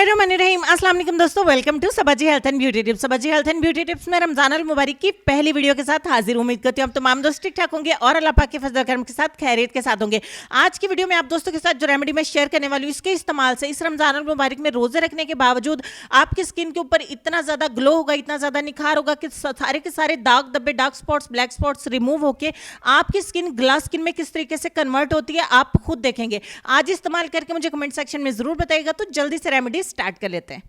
बिस्मिल्लाहिर्रहमानिर्रहीम। अस्सलाम वालेकुम दोस्तों, welcome to Sabaji health and beauty tips. Sabaji health and beauty tips में रमजान अल मुबारक की पहली वीडियो के साथ हाजिर। उम्मीद करती हूँ आप तमाम दोस्त ठीक ठाक होंगे और अल्लाह पाक के फजल करम के साथ खैरियत के साथ होंगे। आज की वीडियो में आप दोस्तों के साथ जो रेमेडी मैं शेयर करने वाली हूँ, इसके इस्तेमाल से इस रमजान अल मुबारक में रोजे रखने के बावजूद आपकी स्किन के ऊपर इतना ज्यादा ग्लो होगा, इतना ज्यादा निखार होगा कि सारे के सारे दाग धब्बे, dark spots, black spots remove होके आपकी स्किन ग्लास स्किन में किस तरीके से कन्वर्ट होती है आप खुद देखेंगे। आज इस्तेमाल करके मुझे कमेंट सेक्शन में जरूर बताइएगा। तो जल्दी से रेमेडी स्टार्ट कर लेते हैं।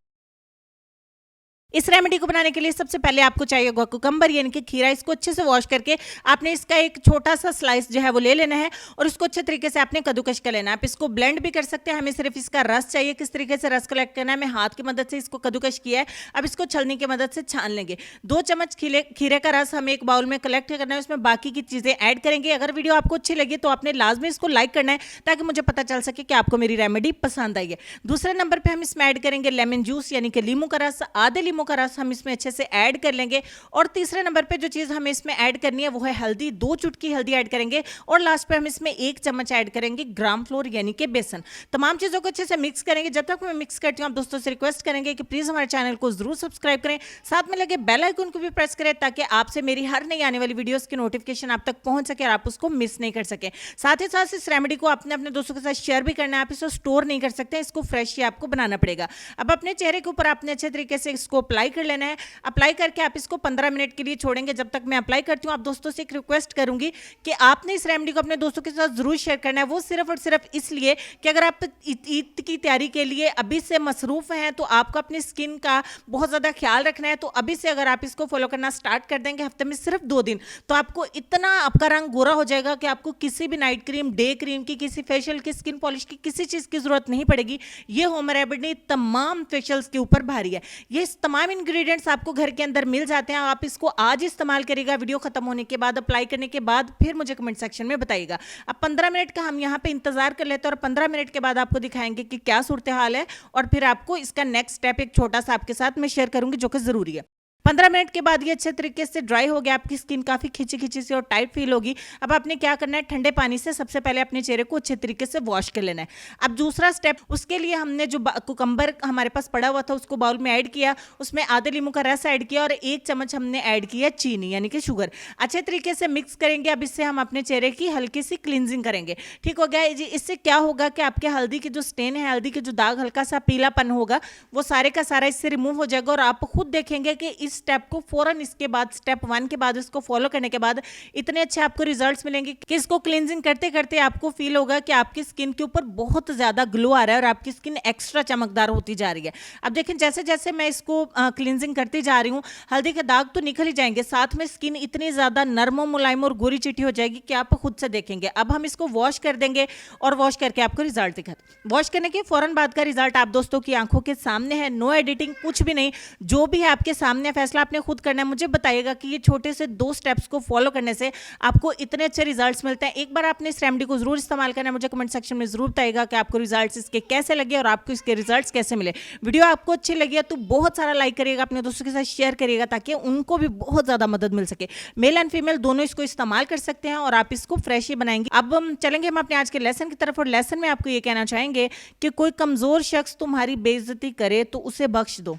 इस रेमेडी को बनाने के लिए सबसे पहले आपको चाहिए होगा कुकम्बर यानी कि खीरा। इसको अच्छे से वॉश करके आपने इसका एक छोटा सा स्लाइस जो है वो ले लेना है और उसको अच्छे तरीके से आपने कद्दूकश कर लेना है। आप इसको ब्लेंड भी कर सकते हैं, हमें सिर्फ इसका रस चाहिए। किस तरीके से रस कलेक्ट करना है, मैं हाथ की मदद से इसको कद्दूकश किया है। अब इसको छलनी की मदद से छान लेंगे। 2 चम्मच खीरे का रस हमें एक बाउल में कलेक्ट करना है, उसमें बाकी की चीजें ऐड करेंगे। अगर वीडियो आपको अच्छी लगी तो आपने लाजमी इसको लाइक करना है ताकि मुझे पता चल सके कि आपको मेरी रेमेडी पसंद आई है। दूसरे नंबर पर हम इसमें ऐड करेंगे लेमन जूस यानी कि लीमू का रस। आधे लीमू का रस हम इसमें अच्छे से ऐड कर लेंगे। और तीसरे नंबर पे जो चीज हमें इसमें ऐड करनी है वो है हल्दी। 2 चुटकी हल्दी ऐड करेंगे और लास्ट पे हम इसमें 1 चम्मच ऐड करेंगे ग्राम फ्लोर यानी कि बेसन। तमाम चीजों को अच्छे से मिक्स करेंगे। जब तक मैं मिक्स करती हूँ आप दोस्तों से रिक्वेस्ट करेंगे कि प्लीज हमारे चैनल को जरूर सब्सक्राइब करें, साथ में लगे बेल आइकन को भी प्रेस करें ताकि आपसे मेरी हर नई आने वाली वीडियोस की नोटिफिकेशन आप तक पहुंच सके और आप उसको मिस नहीं कर सके। साथ ही साथ इस रेमेडी को अपने अपने दोस्तों के साथ शेयर भी करना है। आप इसको स्टोर नहीं कर सकते, इसको फ्रेश ही आपको बनाना पड़ेगा। अब अपने चेहरे के ऊपर आपने अच्छे तरीके से इसको अप्लाई कर लेना है। अप्लाई करके आप इसको 15 मिनट के लिए छोड़ेंगे। जब तक मैं अप्लाई करती हूँ आप दोस्तों से एक रिक्वेस्ट करूंगी कि आपने इस रेमेडी को अपने दोस्तों के साथ जरूर शेयर करना है। वो सिर्फ और सिर्फ इसलिए कि अगर आप ईद की तैयारी के लिए अभी से मसरूफ हैं तो आपको अपनी स्किन का बहुत ज्यादा ख्याल रखना है। तो अभी से अगर आप इसको फॉलो करना स्टार्ट कर देंगे हफ्ते में सिर्फ 2 दिन, तो आपको इतना आपका रंग गोरा हो जाएगा कि आपको किसी भी नाइट क्रीम, डे क्रीम की, किसी फेशियल की, स्किन पॉलिश की, किसी चीज की जरूरत नहीं पड़ेगी। ये होम रेमेडी तमाम फेशियल्स के ऊपर भारी है। ये तमाम इंग्रेडिएंट्स आपको घर के अंदर मिल जाते हैं। आप इसको आज इस्तेमाल करिएगा, वीडियो खत्म होने के बाद, अप्लाई करने के बाद फिर मुझे कमेंट सेक्शन में बताइएगा। अब 15 मिनट का हम यहाँ पे इंतजार कर लेते हैं और 15 मिनट के बाद आपको दिखाएंगे कि क्या सूरत हाल है और फिर आपको इसका नेक्स्ट स्टेप एक छोटा सा आपके साथ मैं शेयर करूंगी जो कि जरूरी है। 15 मिनट के बाद ये अच्छे तरीके से ड्राई हो गया, आपकी स्किन काफी खिंची खिंची सी और टाइट फील होगी। अब आपने क्या करना है, ठंडे पानी से सबसे पहले अपने चेहरे को अच्छे तरीके से वॉश कर लेना है। अब दूसरा स्टेप, उसके लिए हमने जो कुकम्बर हमारे पास पड़ा हुआ था उसको बाउल में ऐड किया, उसमें आधे लीमू का रस ऐड किया और 1 चम्मच हमने ऐड किया चीनी यानी कि शुगर। अच्छे तरीके से मिक्स करेंगे। अब इससे हम अपने चेहरे की हल्की सी क्लींजिंग करेंगे। ठीक हो गया जी। इससे क्या होगा कि आपके हल्दी की जो स्टेन है, हल्दी के जो दाग, हल्का सा पीलापन होगा, वो सारे का सारा इससे रिमूव हो जाएगा और आप खुद देखेंगे कि इस स्टेप को फौरन इसके बाद स्टेप 1 के बाद इसको फॉलो करने के बाद इतने अच्छे आपको रिजल्ट्स मिलेंगे कि इसको क्लींजिंग करते करते आपको फील होगा कि आपकी स्किन के ऊपर बहुत ज्यादा ग्लो आ रहा है और आपकी स्किन एक्स्ट्रा चमकदार होती जा रही है। अब देखें जैसे जैसे मैं इसको क्लींजिंग करती जा रही हूँ, हल्दी के दाग तो निकल ही जाएंगे, साथ में स्किन इतनी ज्यादा नरम, मुलायम और गोरी चिट्टी हो जाएगी कि आप खुद से देखेंगे। अब हम इसको वॉश कर देंगे और वॉश करके आपको रिजल्ट दिखाते। वॉश करने के फौरन बाद का रिजल्ट आप दोस्तों की आंखों के सामने है। नो एडिटिंग, कुछ भी नहीं, जो भी है आपके सामने, फैसला आपने खुद करना है। मुझे बताइएगा कि ये छोटे से 2 स्टेप्स को फॉलो करने से आपको इतने अच्छे रिजल्ट्स मिलते हैं। एक बार आपने इस रेमेडी को जरूर इस्तेमाल करना है। मुझे कमेंट सेक्शन में जरूर बताइएगा कि आपको रिजल्ट्स इसके कैसे लगे और आपको इसके रिजल्ट्स कैसे मिले। वीडियो आपको अच्छी लगी है तो बहुत सारा लाइक करिएगा, अपने दोस्तों के साथ शेयर करिएगा ताकि उनको भी बहुत ज्यादा मदद मिल सके। मेल एंड फीमेल दोनों इसको इस्तेमाल कर सकते हैं और आप इसको फ्रेश ही बनाएंगे। अब हम चलेंगे हम अपने आज के लेसन की तरफ और लेसन में आपको ये कहना चाहेंगे कि कोई कमजोर शख्स तुम्हारी बेइज्जती करे तो उसे बख्श दो,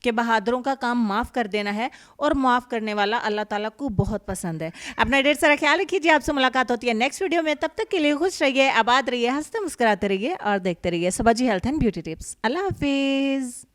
कि बहादुरों का काम माफ कर देना है और माफ करने वाला अल्लाह ताला को बहुत पसंद है। अपना ढेर सारा ख्याल रखिए। आपसे मुलाकात होती है नेक्स्ट वीडियो में। तब तक के लिए खुश रहिए, आबाद रहिए, हंसते मुस्कुराते रहिए और देखते रहिए Sabaji health and beauty tips. Allah Hafiz.